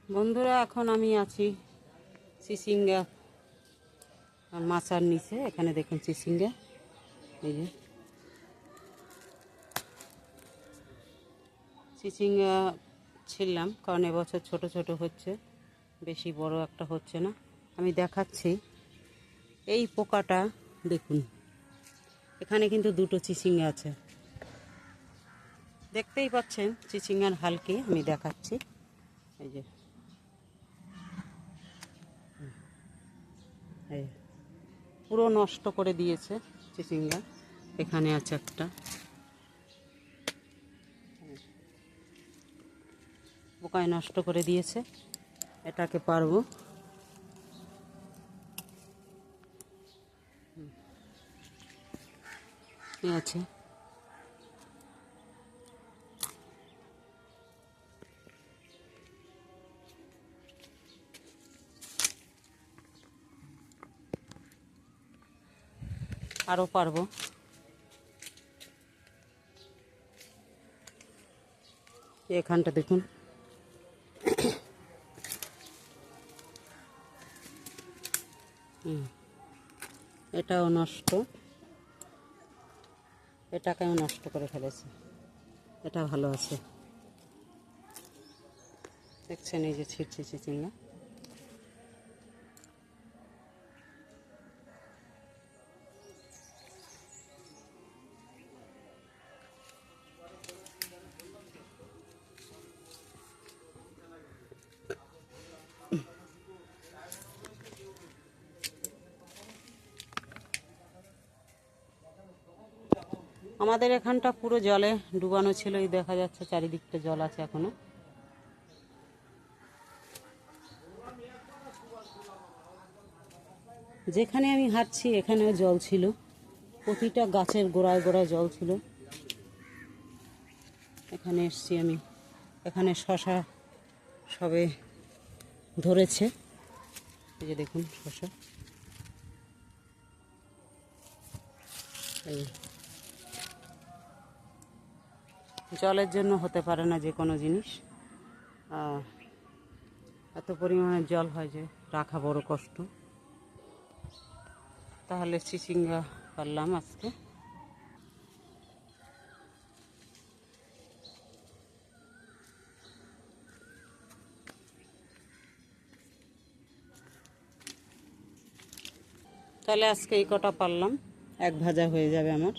বন্ধুরা, এখন আমি আছি চিচিঙ্গা মাচার নিচে। এখানে দেখুন চিচিঙ্গা, এই যে চিচিঙ্গা ছিললাম, কারণ এবছর ছোট ছোট হচ্ছে, বেশি বড় একটা হচ্ছে না। আমি দেখাচ্ছি এই পোকাটা দেখুন, এখানে কিন্তু দুটো চিচিঙ্গা আছে, দেখতেই পাচ্ছেন চিচিঙ্গার হালকে। আমি দেখাচ্ছি, এই যে এই পুরো নষ্ট করে দিয়েছে চিচিঙ্গা। এখানে আছে একটা, পোকায় নষ্ট করে দিয়েছে। এটাকে পারবো, আছে আরও পারবো। এখানটা দেখুন, এটাও নষ্ট, এটাকেও নষ্ট করে ফেলেছে। এটা ভালো আছে, দেখছেন এই যে ছিটছে চিচিঙ্গা। আমাদের এখানটা পুরো জলে ডুবানো ছিল, এই দেখা যাচ্ছে চারিদিকটা জল আছে এখনো। যেখানে আমি হাঁটছি এখানেও জল ছিল, প্রতিটা গাছের গোড়ায় গোড়ায় জল ছিল। এখানে এসছি আমি, এখানে শশা সবে ধরেছে, এই যে দেখুন শশা। এই জলের জন্য হতে পারে না যে কোনো জিনিস, এত পরিমাণে জল হয় যে রাখা বড় কষ্ট। তাহলে চিচিঙ্গা পারলাম আজকে। তাহলে আজকে এই কটা পারলাম, এক ভাজা হয়ে যাবে আমার।